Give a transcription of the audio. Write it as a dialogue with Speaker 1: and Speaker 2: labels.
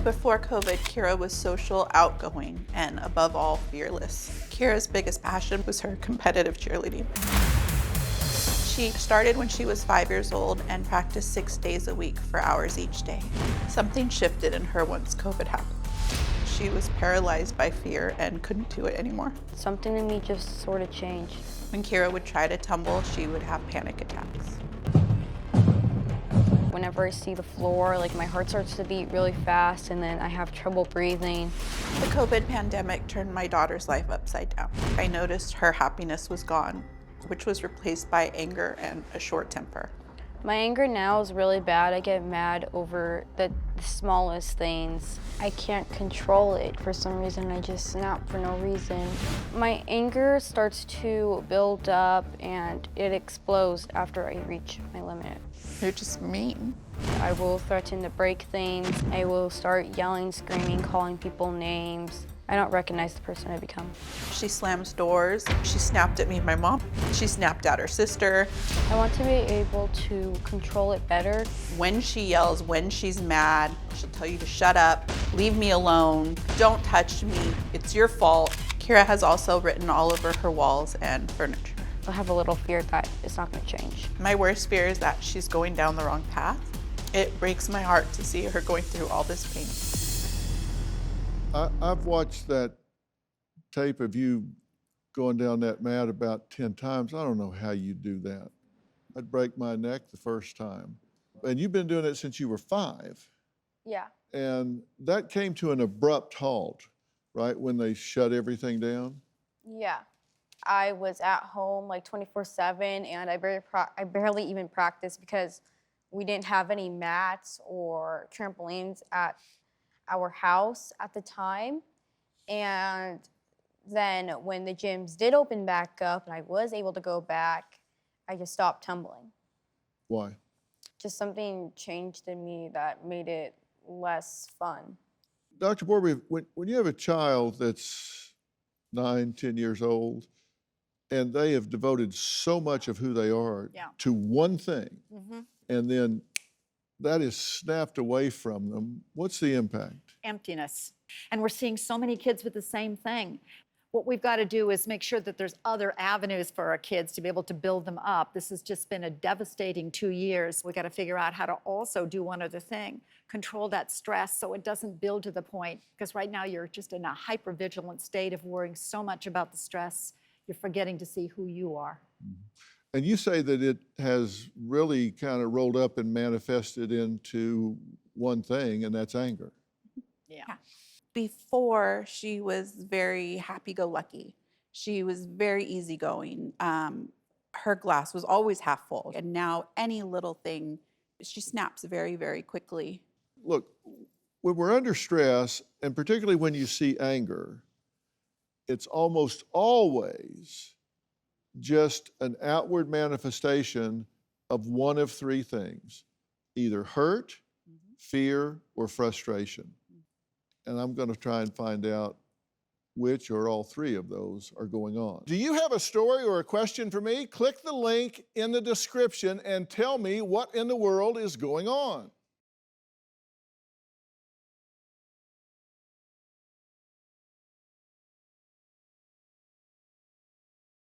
Speaker 1: Before COVID, Kira was social, outgoing, and above all, fearless. Kira's biggest passion was her competitive cheerleading. She started when she was 5 years old and practiced 6 days a week for hours each day. Something shifted in her once COVID happened. She was paralyzed by fear and couldn't do it anymore.
Speaker 2: Something in me just sort of changed.
Speaker 1: When Kira would try to tumble, she would have panic attacks.
Speaker 2: Whenever I see the floor, like my heart starts to beat really fast and then I have trouble breathing.
Speaker 1: The COVID pandemic turned my daughter's life upside down. I noticed her happiness was gone, which was replaced by anger and a short temper.
Speaker 2: My anger now is really bad. I get mad over the smallest things. I can't control it for some reason. I just snap for no reason. My anger starts to build up and it explodes after I reach my limit.
Speaker 1: You're just mean.
Speaker 2: I will threaten to break things. I will start yelling, screaming, calling people names. I don't recognize the person I become.
Speaker 1: She slams doors. She snapped at me and my mom. She snapped at her sister.
Speaker 2: I want to be able to control it better.
Speaker 1: When she yells, when she's mad, she'll tell you to shut up, leave me alone, don't touch me, it's your fault. Kira has also written all over her walls and furniture.
Speaker 2: I have a little fear that it's not going to change.
Speaker 1: My worst fear is that she's going down the wrong path. It breaks my heart to see her going through all this pain.
Speaker 3: I've watched that tape of you going down that mat about 10 times. I don't know how you do that. I'd break my neck the first time. And you've been doing it since you were 5.
Speaker 2: Yeah.
Speaker 3: And that came to an abrupt halt, right, when they shut everything down?
Speaker 2: Yeah. I was at home like 24/7 and I barely even practiced because we didn't have any mats or trampolines at our house at the time. And then when the gyms did open back up and I was able to go back, I just stopped tumbling.
Speaker 3: Why?
Speaker 2: Just something changed in me that made it less fun.
Speaker 3: Dr. Borba, when you have a child that's 9, 10 years old, and they have devoted so much of who they are to one thing, and then that is snapped away from them, what's the impact?
Speaker 4: Emptiness. And we're seeing so many kids with the same thing. What we've got to do is make sure that there's other avenues for our kids to be able to build them up. This has just been a devastating 2 years. We got to figure out how to also do one other thing, control that stress so it doesn't build to the point, because right now you're just in a hypervigilant state of worrying so much about the stress, you're forgetting to see who you are.
Speaker 3: And you say that it has really kind of rolled up and manifested into one thing, and that's anger.
Speaker 4: Yeah.
Speaker 1: Before, she was very happy-go-lucky. She was very easygoing. Her glass was always half full. And now any little thing, she snaps very, very quickly.
Speaker 3: Look, when we're under stress, and particularly when you see anger, it's almost always just an outward manifestation of one of 3 things, either hurt, fear, or frustration. And I'm going to try and find out which or all 3 of those are going on. Do you have a story or a question for me? Click the link in the description and tell me what in the world is going on.